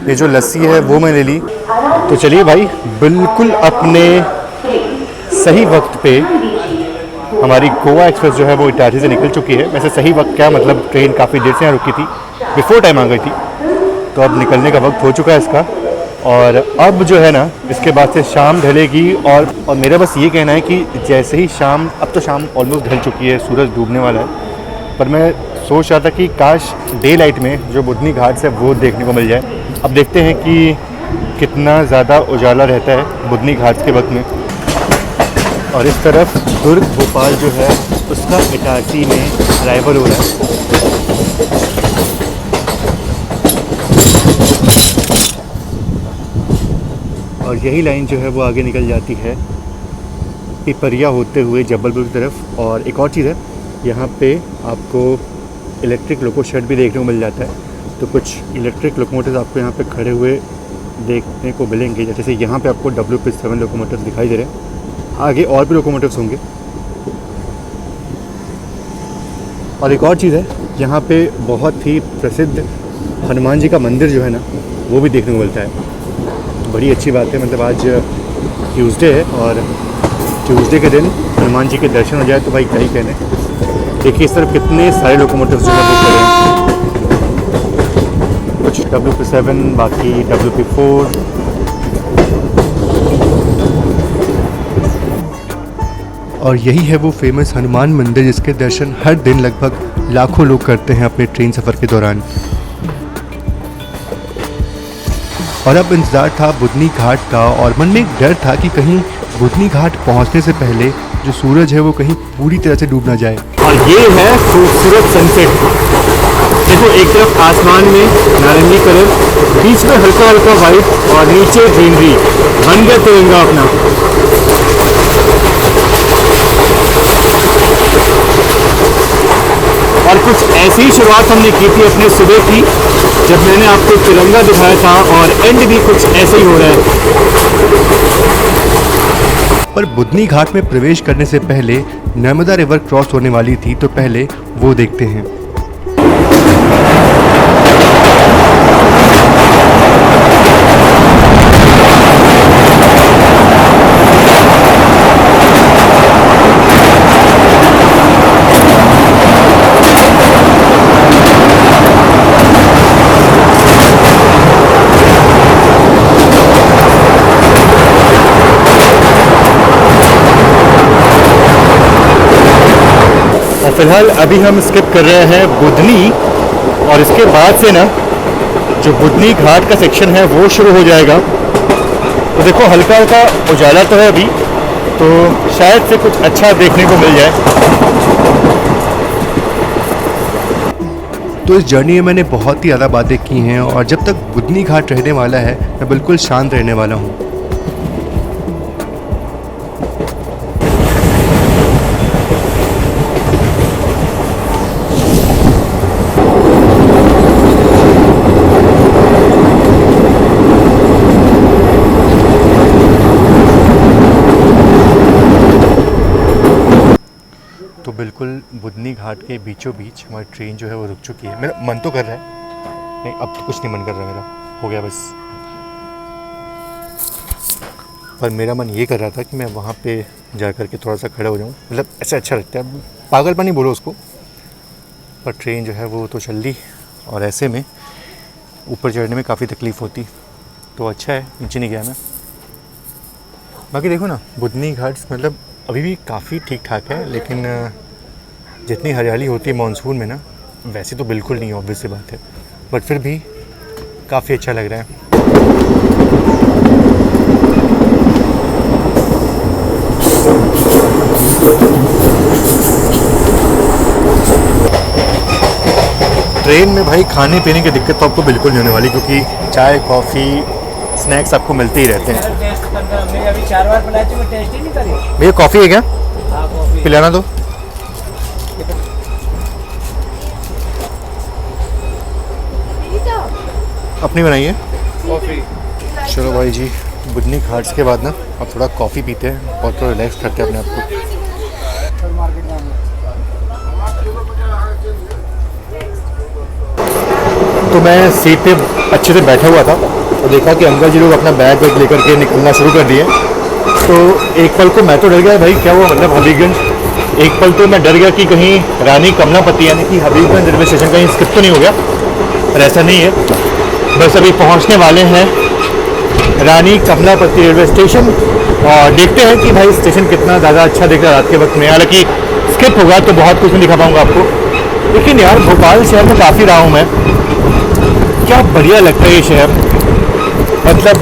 ये जो लस्सी है वो मैं ले ली। तो चलिए भाई, बिल्कुल अपने सही वक्त पे हमारी गोवा एक्सप्रेस जो है वो इटारसी से निकल चुकी है। वैसे सही वक्त क्या, मतलब ट्रेन काफ़ी देर से यहाँ रुकी थी, बिफोर टाइम आ गई थी। तो अब निकलने का वक्त हो चुका है इसका। और अब जो है ना, इसके बाद से शाम ढलेगी। और मेरा बस ये कहना है कि जैसे ही शाम, अब तो शाम ऑलमोस्ट ढल चुकी है, सूरज डूबने वाला है। पर मैं सोच रहा था कि काश डे लाइट में जो बुधनी घाट है वो देखने को मिल जाए। अब देखते हैं कि कितना ज़्यादा उजाला रहता है बुधनी घाट के वक्त में। और इस तरफ दुर्ग भोपाल जो है उसका इटारसी में अराइवल हो रहा है। और यही लाइन जो है वो आगे निकल जाती है पिपरिया होते हुए जबलपुर की तरफ। और एक और चीज़ है, यहाँ पे आपको इलेक्ट्रिक लोको शेड भी देखने को मिल जाता है। तो कुछ इलेक्ट्रिक लोकोमोटिव आपको यहाँ पे खड़े हुए देखने को मिलेंगे। जैसे यहाँ पे आपको WP7 लोकोमोटिव दिखाई दे रहे हैं, आगे और भी लोकोमोटिव्स होंगे। और एक और चीज़ है, यहाँ पे बहुत ही प्रसिद्ध हनुमान जी का मंदिर जो है ना वो भी देखने को मिलता है। बड़ी अच्छी बात है, मतलब आज ट्यूसडे है और ट्यूसडे के दिन हनुमान जी के दर्शन हो जाए तो भाई क्या ही कहने। देखिए इस तरफ कितने सारे लोकोमोटिव्स जो है वो खड़े हैं, कुछ WP7, बाकी WP4। और यही है वो फेमस हनुमान मंदिर जिसके दर्शन हर दिन लगभग लाखों लोग करते हैं अपने ट्रेन सफ़र के दौरान। और अब इंतज़ार था बुधनी घाट का और मन में एक डर था कि कहीं बुधनी घाट पहुंचने से पहले जो सूरज है वो कहीं पूरी तरह से डूब ना जाए। और ये है खूबसूरत सनसेट। देखो एक तरफ आसमान में नारंगी कलर, बीच में हल्का हल्का वाइट और नीचे ग्रीनरी, बन गया तिरंगा अपना। और कुछ ऐसी ही शुरुआत हमने की थी अपने सुबह की, जब मैंने आपको तिरंगा दिखाया था, और एंड भी कुछ ऐसे ही हो रहा है। पर बुधनी घाट में प्रवेश करने से पहले नर्मदा रिवर क्रॉस होने वाली थी, तो पहले वो देखते हैं। फिलहाल अभी हम स्किप कर रहे हैं बुधनी, और इसके बाद से ना जो बुधनी घाट का सेक्शन है वो शुरू हो जाएगा। तो देखो हल्का हल्का उजाला तो है अभी, तो शायद से कुछ अच्छा देखने को मिल जाए। तो इस जर्नी में मैंने बहुत ही ज़्यादा बातें की हैं और जब तक बुधनी घाट रहने वाला है मैं बिल्कुल शांत रहने वाला हूँ। तो बिल्कुल बुधनी घाट के बीचों बीच हमारी ट्रेन जो है वो रुक चुकी है। मेरा मन तो कर रहा है, नहीं अब तो कुछ नहीं मन कर रहा मेरा, हो गया बस। पर मेरा मन ये कर रहा था कि मैं वहाँ पे जा कर के थोड़ा सा खड़ा हो जाऊँ, मतलब ऐसा अच्छा लगता है, पागलपन ही बोलो उसको। पर ट्रेन जो है वो तो चल दी, और ऐसे में ऊपर चढ़ने में काफ़ी तकलीफ़ होती, तो अच्छा है नीचे नहीं गया मैं। बाकी देखो ना बुधनी घाट मतलब अभी भी काफ़ी ठीक ठाक है, लेकिन जितनी हरियाली होती है मानसून में ना वैसे तो बिल्कुल नहीं, ऑब्वियस सी बात है, बट फिर भी काफ़ी अच्छा लग रहा है। ट्रेन में भाई खाने पीने की दिक्कत तो आपको बिल्कुल नहीं होने वाली, क्योंकि चाय कॉफ़ी स्नैक्स आपको मिलते ही रहते हैं। टेस्ट करना, हमने अभी 4 बार बनाई थी, मैं टेस्ट ही नहीं करी। भैया कॉफ़ी है क्या? हाँ कॉफी पिलाना दो। अपनी बनाइए कॉफी। चलो भाई जी, बुधनी घाट्स के बाद ना अब थोड़ा कॉफ़ी पीते हैं और थोड़ा रिलैक्स करते हैं अपने आप को। तो मैं सीट पे अच्छे से बैठा हुआ था और देखा कि अंकल जी लोग अपना बैग वैग लेकर के निकलना शुरू कर दिए। तो एक पल को मैं तो डर गया भाई, क्या हुआ मतलब हबीबगंज। एक पल तो मैं डर गया कि कहीं रानी कमलापति यानी कि हबीबगंज रेलवे स्टेशन कहीं स्किप तो नहीं हो गया, पर ऐसा नहीं है। बस अभी पहुंचने वाले हैं रानी कमलापति रेलवे स्टेशन, और देखते हैं कि भाई स्टेशन कितना ज़्यादा अच्छा दिख रहा है रात के वक्त में। हालांकि स्किप होगा तो बहुत कुछ नहीं दिखा पाऊँगा आपको, लेकिन यार भोपाल शहर में काफ़ी रहा हूँ मैं, क्या बढ़िया लगता है ये शहर, मतलब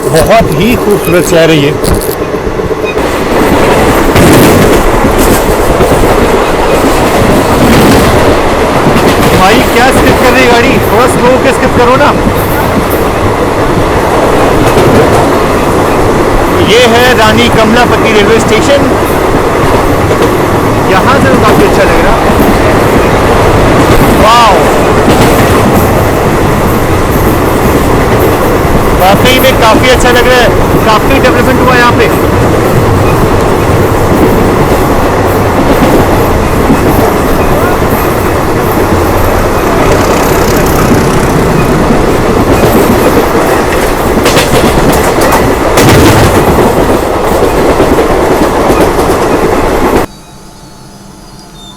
बहुत ही खूबसूरत शहर है ये। करो ना। ये है रानी कमलापति रेलवे स्टेशन। यहाँ से तो काफ़ी अच्छा लग रहा है। वाओ, वाकई में काफ़ी अच्छा लग रहा है। काफ़ी डेवलपमेंट हुआ यहाँ पे।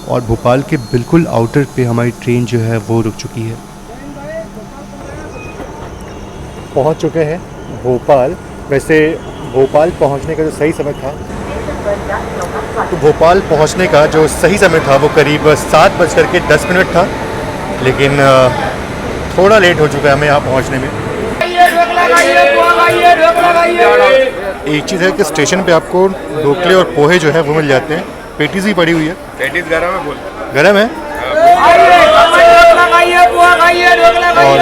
और भोपाल के बिल्कुल आउटर पे हमारी ट्रेन जो है वो रुक चुकी है। पहुंच चुके हैं भोपाल। वैसे भोपाल पहुंचने का जो सही समय था, तो भोपाल पहुंचने का जो सही समय था वो करीब 7:10 था, लेकिन थोड़ा लेट हो चुका है हमें यहाँ पहुंचने में। एक चीज़ है कि स्टेशन पे आपको ढोकले और पोहे जो है वो मिल जाते हैं। पेटीज भी पड़ी हुई है। पेटीज गरम है, बोल गरम है। और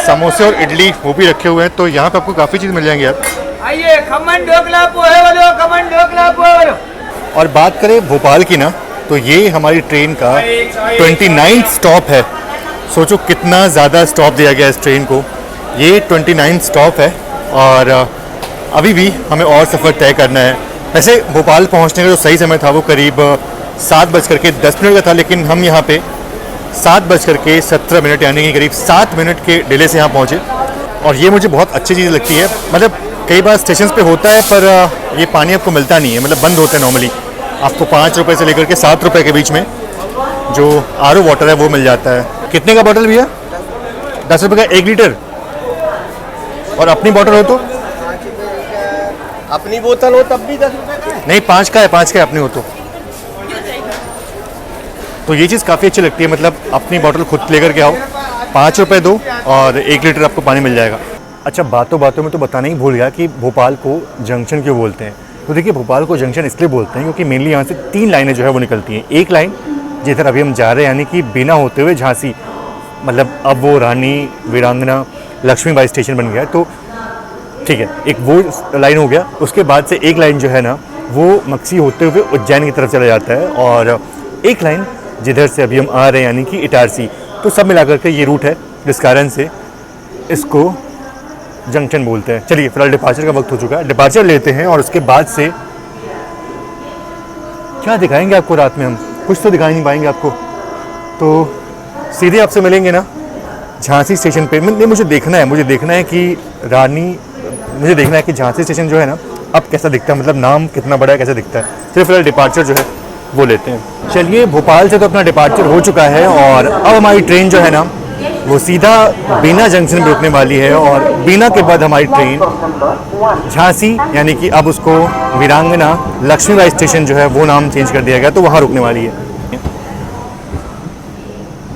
समोसे और इडली वो भी रखे हुए हैं, तो यहाँ पे आपको काफ़ी चीज़ मिल जाएंगी यार। आइए, खमन ढोकला पोहे वालो, खमन ढोकला पोहे वालो। और बात करें भोपाल की ना, तो ये हमारी ट्रेन का 29 स्टॉप है। सोचो कितना ज़्यादा स्टॉप दिया गया इस ट्रेन को। ये 29 स्टॉप है और अभी भी हमें और सफ़र तय करना है। वैसे भोपाल पहुंचने का जो सही समय था वो करीब 7:10 का था, लेकिन हम यहाँ पे 7:17 यानी कि करीब 7 मिनट के डिले से यहाँ पहुँचे। और ये मुझे बहुत अच्छी चीज़ लगती है। मतलब कई बार स्टेशन पे होता है पर ये पानी आपको मिलता नहीं है, मतलब बंद होता है नॉर्मली। आपको 5 रुपये से लेकर के 7 रुपये के बीच में जो RO वाटर है वो मिल जाता है। कितने का बॉटल भैया? 10 रुपये का 1 लीटर। और अपनी बॉटल हो तो? अपनी बोतल हो तब भी 10 रुपये का? नहीं, 5 का है, 5 का है अपनी हो तो ये चीज़ काफ़ी अच्छी लगती है। मतलब अपनी बोतल खुद लेकर के आओ, 5 रुपये दो और 1 लीटर आपको पानी मिल जाएगा। अच्छा, बातों बातों में तो बताना ही भूल गया कि भोपाल को जंक्शन क्यों बोलते हैं। तो देखिए, भोपाल को जंक्शन इसलिए बोलते हैं क्योंकि मेनली यहाँ से 3 लाइनें जो है वो निकलती हैं। एक लाइन जिधर अभी हम जा रहे हैं, यानी कि बिना होते हुए झांसी, मतलब अब वो रानी वीरांगना लक्ष्मीबाई स्टेशन बन गया है, तो ठीक है, एक वो लाइन हो गया। उसके बाद से एक लाइन जो है ना वो मक्सी होते हुए उज्जैन की तरफ चला जाता है, और एक लाइन जिधर से अभी हम आ रहे हैं यानी कि इटारसी। तो सब मिलाकर के ये रूट है, जिस कारण से इसको जंक्शन बोलते हैं। चलिए, फिलहाल डिपार्चर का वक्त हो चुका है, डिपार्चर लेते हैं और उसके बाद से क्या दिखाएंगे आपको रात में। हम कुछ तो दिखा नहीं पाएंगे आपको, तो सीधे आपसे मिलेंगे ना झांसी स्टेशन पे। नहीं, मुझे देखना है कि मुझे देखना है कि झांसी स्टेशन जो है ना अब कैसा दिखता है, मतलब नाम कितना बड़ा है, कैसा दिखता है। चलिए फिलहाल डिपार्चर जो है वो लेते हैं। चलिए, भोपाल से तो अपना डिपार्चर हो चुका है और अब हमारी ट्रेन जो है ना वो सीधा बीना जंक्शन पे रुकने वाली है, और बीना के बाद हमारी ट्रेन झांसी, यानी कि अब उसको वीरांगना लक्ष्मीबाई स्टेशन जो है वो नाम चेंज कर दिया गया, तो वहाँ रुकने वाली है।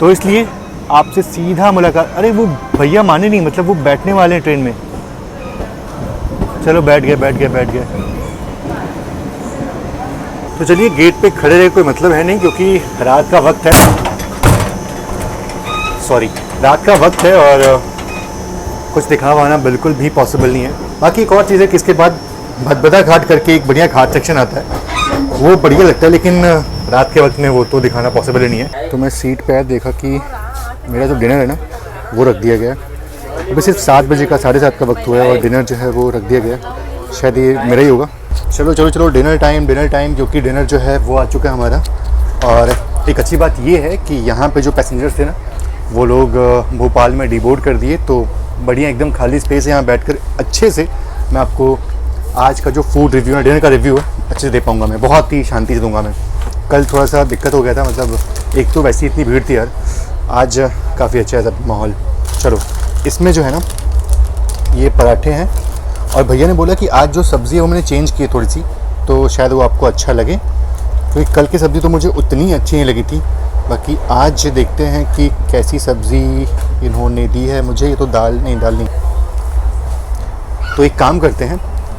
तो इसलिए आपसे सीधा मुलाकात। अरे वो भैया माने नहीं, मतलब वो बैठने वाले हैं ट्रेन में। चलो बैठ गए। तो चलिए, गेट पे खड़े रहे कोई मतलब है नहीं, क्योंकि रात का वक्त है और कुछ दिखा पाना बिल्कुल भी पॉसिबल नहीं है। बाकी एक और चीज़ है कि इसके बाद भदभदा घाट करके एक बढ़िया घाट सेक्शन आता है, वो बढ़िया लगता है, लेकिन रात के वक्त में वो तो दिखाना पॉसिबल ही नहीं है। तो मैं सीट पे आया, देखा कि मेरा जो डिनर है ना वो रख दिया गया। अभी सिर्फ 7 बजे का 7:30 का वक्त हुआ है और डिनर जो है वो रख दिया गया। शायद ये मेरा ही होगा। चलो डिनर टाइम, क्योंकि डिनर जो है वो आ चुका है हमारा। और एक अच्छी बात ये है कि यहाँ पे जो पैसेंजर्स थे ना वो लोग भोपाल में डिबोर्ड कर दिए, तो बढ़िया एकदम खाली स्पेस है। यहाँ बैठकर अच्छे से मैं आपको आज का जो फूड रिव्यू है, डिनर का रिव्यू है, अच्छे से दे पाऊँगा। मैं बहुत ही शांति से दूंगा। मैं कल थोड़ा सा दिक्कत हो गया था, मतलब एक तो वैसी इतनी भीड़ थी यार, आज काफ़ी अच्छा है सब माहौल। चलो, इसमें जो है ना ये पराठे हैं, और भैया ने बोला कि आज जो सब्ज़ी है वो मैंने चेंज की है थोड़ी सी, तो शायद वो आपको अच्छा लगे, क्योंकि कल की सब्ज़ी तो मुझे उतनी अच्छी नहीं लगी थी। बाकी आज देखते हैं कि कैसी सब्ज़ी इन्होंने दी है मुझे। ये तो दाल नहीं। तो एक काम करते हैं,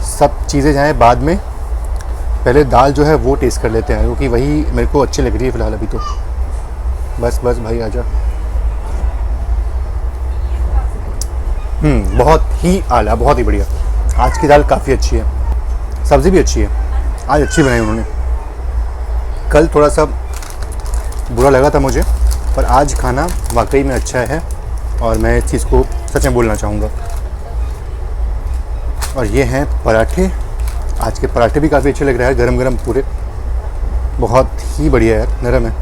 सब चीज़ें जाएँ बाद में, पहले दाल जो है वो टेस्ट कर लेते हैं, क्योंकि वही मेरे को अच्छी लग रही है फ़िलहाल अभी तो। बस भाई आजा। बहुत ही आला, बहुत ही बढ़िया। आज की दाल काफ़ी अच्छी है, सब्ज़ी भी अच्छी है, आज अच्छी बनाई उन्होंने। कल थोड़ा सा बुरा लगा था मुझे, पर आज खाना वाकई में अच्छा है और मैं इस चीज़ को सच में बोलना चाहूँगा। और ये हैं पराठे, आज के पराठे भी काफ़ी अच्छे लग रहे हैं, गरम गरम पूरे, बहुत ही बढ़िया है, नरम है,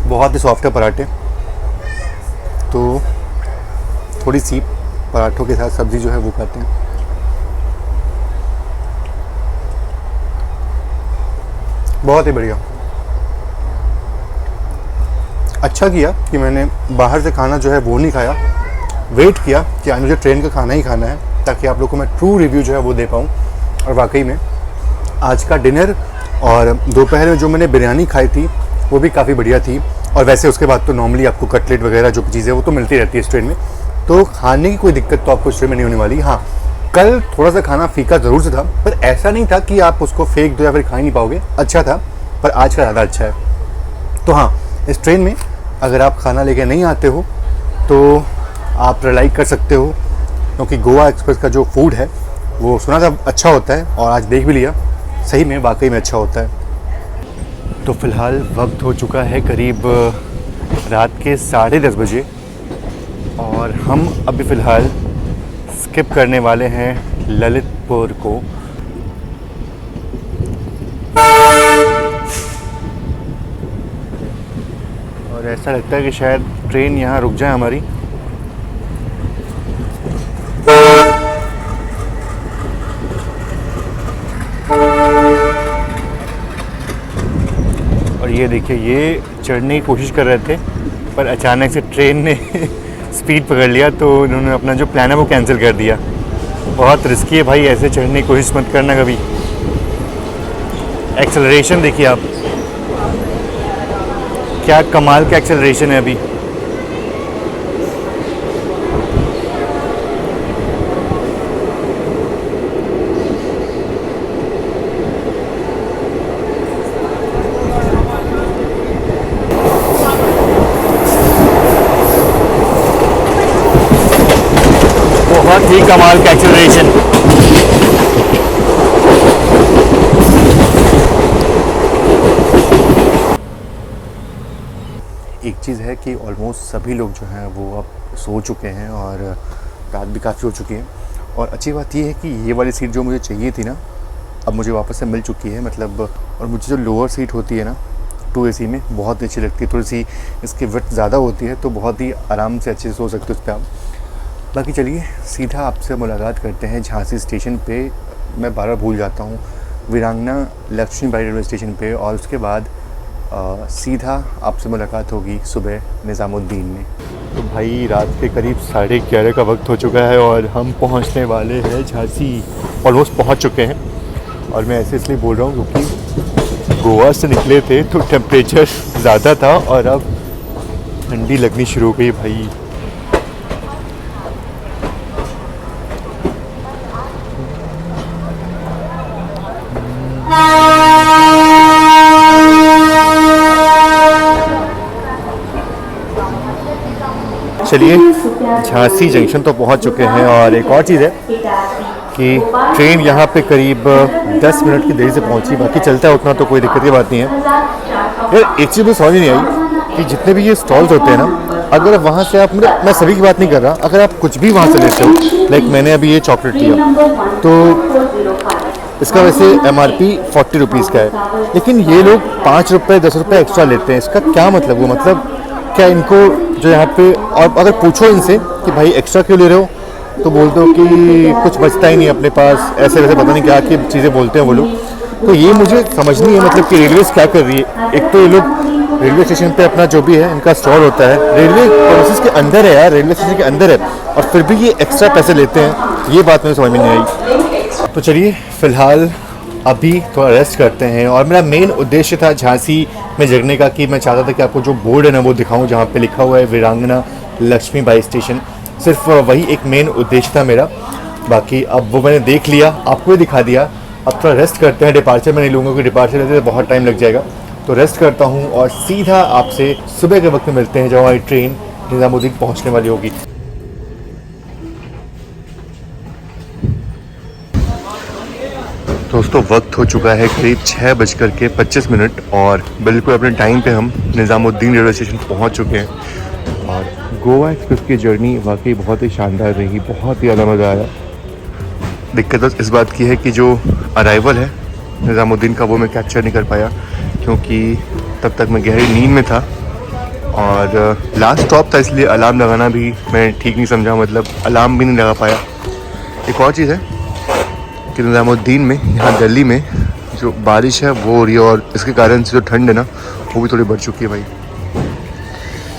बहुत ही सॉफ्ट है पराठे। तो थोड़ी सी पराठों के साथ सब्ज़ी जो है वो खाते हैं। बहुत ही बढ़िया। अच्छा किया कि मैंने बाहर से खाना जो है वो नहीं खाया, वेट किया कि आज मुझे ट्रेन का खाना ही खाना है, ताकि आप लोगों को मैं ट्रू रिव्यू जो है वो दे पाऊँ। और वाकई में आज का डिनर और दोपहर में जो मैंने बिरयानी खाई थी वो भी काफ़ी बढ़िया थी। और वैसे उसके बाद तो नॉर्मली आपको कटलेट वगैरह जो चीज़ें वो तो मिलती रहती है इस ट्रेन में, तो खाने की कोई दिक्कत तो आपको इस ट्रेन में नहीं होने वाली। हाँ, कल थोड़ा सा खाना फीका ज़रूर से था, पर ऐसा नहीं था कि आप उसको फेंक दो या फिर खा ही नहीं पाओगे, अच्छा था, पर आज का ज़्यादा अच्छा है। तो हाँ, इस ट्रेन में अगर आप खाना लेके नहीं आते हो तो आप रिलाई कर सकते हो, क्योंकि गोवा एक्सप्रेस का जो फूड है वो सुना था अच्छा होता है, और आज देख भी लिया, सही में वाकई में अच्छा होता है। तो फ़िलहाल वक्त हो चुका है करीब रात के 10:30 बजे, और हम अभी फ़िलहाल स्किप करने वाले हैं ललितपुर को। और ऐसा लगता है कि शायद ट्रेन यहाँ रुक जाए हमारी। और ये देखिए, ये चढ़ने की कोशिश कर रहे थे, पर अचानक से ट्रेन ने स्पीड पकड़ लिया, तो उन्होंने अपना जो प्लान है वो कैंसिल कर दिया। बहुत रिस्की है भाई, ऐसे चढ़ने की कोशिश मत करना कभी। एक्सेलरेशन देखिए आप, क्या कमाल का एक्सेलरेशन है अभी। बहुत ही कमाल का एक्सेलरेशन। एक चीज़ है कि ऑलमोस्ट सभी लोग जो हैं वो अब सो चुके हैं और रात भी काफ़ी हो चुकी है। और अच्छी बात ये है कि ये वाली सीट जो मुझे चाहिए थी ना, अब मुझे वापस से मिल चुकी है, मतलब। और मुझे जो लोअर सीट होती है ना 2AC में, बहुत अच्छी लगती है, थोड़ी सी इसकी विड्थ ज़्यादा होती है, तो बहुत ही आराम से अच्छे से सो सकते हो उस पर आप। बाकी चलिए सीधा आपसे मुलाकात करते हैं झांसी स्टेशन पे। मैं बार बार भूल जाता हूँ, वीरांगना लक्ष्मीबाई रेलवे स्टेशन पे, और उसके बाद सीधा आपसे मुलाकात होगी सुबह निज़ामुद्दीन में। तो भाई रात के करीब 11:30 का वक्त हो चुका है और हम पहुँचने वाले हैं झांसी, ऑलमोस्ट पहुँच चुके हैं। और मैं ऐसे इसलिए बोल रहा हूँ क्योंकि गोवा से निकले थे तो टेम्परेचर ज़्यादा था और अब ठंडी लगनी शुरू हो गई भाई। चलिए झांसी जंक्शन तो पहुंच चुके हैं। और एक और चीज़ है कि ट्रेन यहाँ पे करीब 10 मिनट की देरी से पहुंची, बाकी चलता है उतना तो कोई दिक्कत की बात नहीं है। यार एक चीज़ मुझे समझ नहीं आई कि जितने भी ये स्टॉल्स होते हैं ना, अगर वहाँ से आप, मैं सभी की बात नहीं कर रहा, अगर आप कुछ भी वहाँ से लेते हो, लाइक मैंने अभी ये चॉकलेट लिया तो इसका वैसे MRP 40 रुपीज़ का है, लेकिन ये लोग 5 रुपये 10 रुपये एक्स्ट्रा लेते हैं। इसका क्या मतलब हुआ? मतलब क्या इनको जो यहाँ पे, और अगर पूछो इनसे कि भाई एक्स्ट्रा क्यों ले रहे हो, तो बोलते हो कि कुछ बचता ही नहीं अपने पास, ऐसे वैसे पता नहीं क्या की चीज़ें बोलते हैं वो लोग। तो ये मुझे समझ नहीं है, मतलब कि रेलवे क्या कर रही है। एक तो ये लोग रेलवे स्टेशन पे अपना जो भी है इनका स्टॉल होता है, रेलवे प्रोसेस के अंदर है यार, रेलवे स्टेशन के अंदर है, और फिर भी ये एक्स्ट्रा पैसे लेते हैं। ये बात मुझे समझ में नहीं आई। तो चलिए फ़िलहाल अभी थोड़ा रेस्ट करते हैं। और मेरा मेन उद्देश्य था झांसी में जगने का कि मैं चाहता था कि आपको जो बोर्ड है ना वो दिखाऊं जहाँ पे लिखा हुआ है वीरांगना लक्ष्मीबाई स्टेशन। सिर्फ वही एक मेन उद्देश्य था मेरा, बाकी अब वो मैंने देख लिया, आपको भी दिखा दिया। अब थोड़ा रेस्ट करते हैं। डिपार्चर मैं नहीं लूँगा क्योंकि डिपार्चर लेते तो बहुत टाइम लग जाएगा, तो रेस्ट करता हूँ और सीधा आपसे सुबह के वक्त में मिलते हैं जब हमारी ट्रेन निज़ामुद्दीन पहुँचने वाली होगी। दोस्तों वक्त हो चुका है करीब 6:25 और बिल्कुल अपने टाइम पे हम निज़ामुद्दीन रेलवे स्टेशन पहुंच चुके हैं। और गोवा एक्सप्रेस की जर्नी वाकई बहुत ही शानदार रही, बहुत ही ज़्यादा मज़ा आया। दिक्कत बस इस बात की है कि जो अराइवल है निज़ामुद्दीन का वो मैं कैप्चर नहीं कर पाया, क्योंकि तब तक मैं गहरी नींद में था और लास्ट स्टॉप था, इसलिए अलार्म लगाना भी मैं ठीक नहीं समझा, मतलब अलार्म भी नहीं लगा पाया। एक और चीज़ है कि निज़ामुद्दीन में, यहाँ दिल्ली में जो बारिश है वो हो रही है और इसके कारण से जो ठंड है ना वो भी थोड़ी बढ़ चुकी है भाई।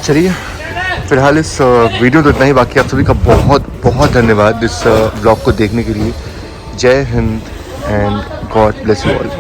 चलिए फ़िलहाल इस वीडियो तो इतना ही, बाकी आप सभी का बहुत बहुत धन्यवाद इस ब्लॉग को देखने के लिए। जय Hind and God bless you all.